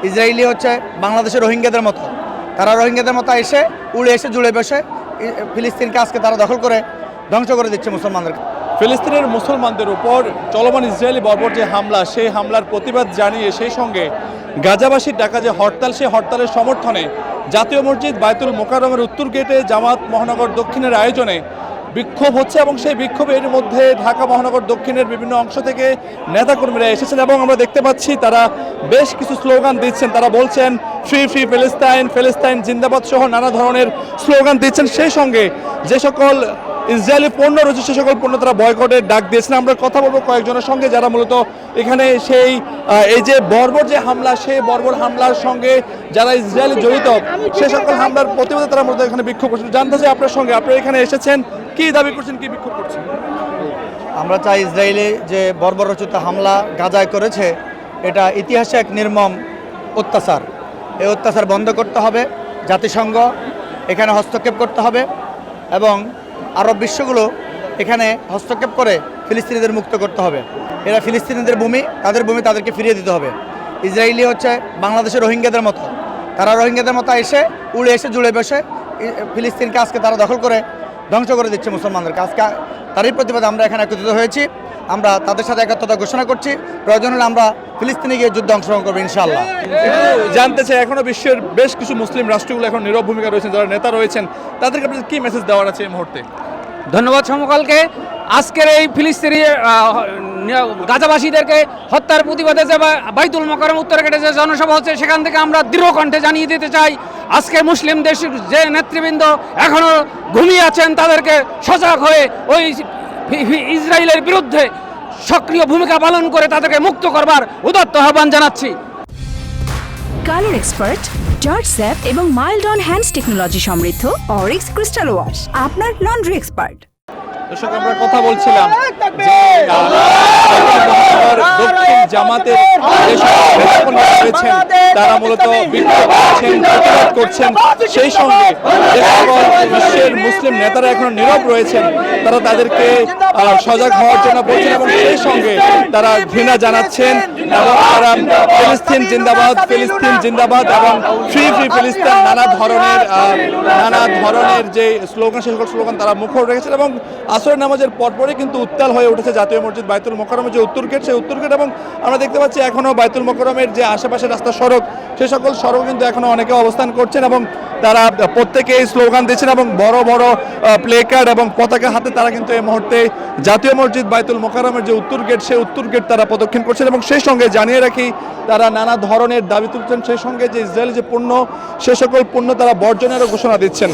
Israeli হচ্ছে বাংলাদেশের রোহিঙ্গাদের মতো, তারা রোহিঙ্গাদের মতো এসে উড়ে এসে জুড়ে বসে ফিলিস্তিনকে আজকে তারা দখল করে ধ্বংস করে দিচ্ছে মুসলমানদেরকে। ফিলিস্তিনের মুসলমানদের উপর চলমান ইসরায়েলি বর্বর যে হামলা, সেই হামলার প্রতিবাদ জানিয়ে সেই সঙ্গে গাজাবাসীর ডাকা যে হরতাল, সেই হরতালের সমর্থনে জাতীয় মসজিদ বায়তুল মোকাররমের উত্তর গেটে জামাত মহানগর দক্ষিণের আয়োজনে বিক্ষোভ হচ্ছে এবং সেই বিক্ষোভের মধ্যে ঢাকা মহানগর দক্ষিণের বিভিন্ন অংশ থেকে নেতাকর্মীরা এসেছেন এবং আমরা দেখতে পাচ্ছি তারা বেশ কিছু স্লোগান দিচ্ছেন। তারা বলছেন ফ্রি ফ্রি প্যালেস্টাইন, প্যালেস্টাইন জিন্দাবাদ সহ নানা ধরনের স্লোগান দিচ্ছেন। সেই সঙ্গে যে সকল ইসরায়েলি পণ্য রয়েছে সে সকল পণ্য তারা বয়কটের ডাক দিয়েছেন। আমরা কথা বলবো কয়েকজনের সঙ্গে যারা মূলত এখানে সেই এই যে বর্বর যে হামলা, সেই বর্বর হামলার সঙ্গে যারা ইসরায়েলি জড়িত, সে সকল হামলার প্রতিবাদে তারা মূলত এখানে বিক্ষোভ করছেন। জানতে চাই আপনার সঙ্গে, আপনারা এখানে এসেছেন, কি দাবি করছেন, কি বিক্ষোভ করছেন? আমরা চাই ইসরায়েলি যে বর্বরচিত হামলা গাজায় করেছে, এটা ইতিহাসে এক নির্মম অত্যাচার। এই অত্যাচার বন্ধ করতে হবে, জাতিসংঘ এখানে হস্তক্ষেপ করতে হবে এবং আরব বিশ্বগুলো এখানে হস্তক্ষেপ করে ফিলিস্তিনিদের মুক্ত করতে হবে। এরা ফিলিস্তিনিদের ভূমি, তাদের ভূমি তাদেরকে ফিরিয়ে দিতে হবে। ইসরায়েলি হচ্ছে বাংলাদেশের রোহিঙ্গাদের মতো, তারা রোহিঙ্গাদের মতো এসে উড়ে এসে জুড়ে বসে ফিলিস্তিনকে আজকে তারা দখল করে ধ্বংস করে দিচ্ছে মুসলমানদেরকে। আজকে তারই প্রতিবাদে আমরা এখানে একত্রিত হয়েছি। আমরা তাদের সাথে একাত্মতা ঘোষণা করছি। প্রয়োজন হলে আমরা ফিলিস্তিনে গিয়ে যুদ্ধে অংশগ্রহণ করবো ইনশাআল্লাহ। জানতে চাই, এখনো বিশ্বের বেশ কিছু মুসলিম রাষ্ট্রগুলো এখন নীরব ভূমিকা রয়েছেন, যারা নেতা রয়েছেন, তাদেরকে আপনাদের কি মেসেজ দেওয়ার আছে এই মুহূর্তে? ধন্যবাদ সমকালকে। আজকের এই ফিলিস্তিনি গাজাবাসীদেরকে হত্যার প্রতিবাদে যে বাইতুল মোকাররম উত্তর গেটে যে জনসভা হচ্ছে, সেখান থেকে আমরা দৃঢ় কণ্ঠে জানিয়ে দিতে চাই, আজকে মুসলিম দেশের যে নেতৃবৃন্দ এখনও ঘুমিয়ে আছেন, তাদেরকে সজাগ হয়ে ওই ইসরায়েলের বিরুদ্ধে সক্রিয় ভূমিকা পালন করে তাদেরকে মুক্ত করবার উদাত্ত আহ্বান জানাচ্ছি। কালার এক্সপার্ট, জর্জ স্যাপ এবং মাইল্ড অন হ্যান্ডস টেকনোলজি সমৃদ্ধ অরিক্স ক্রিস্টাল ওয়াশ আপনার লন্ড্রি এক্সপার্ট। দর্শক, আমরা কথা বলছিলাম যে দক্ষিণ জামাতের যে সকল নেতাকর্মীরা রয়েছেন তারা মূলত বিক্ষোভ করছেন, প্রতিবাদ করছেন। সেই সঙ্গে যে সকল বিশ্বের মুসলিম নেতারা এখন নীরব রয়েছেন, তারা তাদেরকে সজাগ হওয়ার জন্য বলছেন এবং সেই সঙ্গে তারা ঘৃণা জানাচ্ছেন এবং তারা ফিলিস্তিন জিন্দাবাদ, ফিলিস্তিন জিন্দাবাদ এবং ফ্রি ফ্রি ফিলিস্তিন নানা ধরনের যে স্লোগান, সেই সকল স্লোগান তারা মুখর রেখেছেন। এবং আসরের নামাজের পরপরই কিন্তু উত্তাল হয়ে উঠেছে জাতীয় মসজিদ বায়তুল মোকাররমের যে উত্তর গেট, সেই উত্তর গেট। এবং আমরা দেখতে পাচ্ছি এখনও বায়তুল মোকাররমের যে আশেপাশে রাস্তা, সড়ক, সে সকল সড়ক কিন্তু এখনও অনেকে অবস্থান করছেন এবং তারা প্রত্যেকেই স্লোগান দিচ্ছেন এবং বড় বড় প্লে কার্ড এবং পতাকা হাতে তারা কিন্তু এই মুহূর্তে জাতীয় মসজিদ বায়তুল মোকাররমের যে উত্তর গেট, সেই উত্তর গেট তারা প্রদক্ষিণ করছেন। এবং সেই সঙ্গে জানিয়ে রাখি, তারা নানা ধরনের দাবি তুলছেন, সেই সঙ্গে যে ইসরায়েলি যে পণ্য, সে সকল পণ্য তারা বর্জনেরও ঘোষণা দিচ্ছেন।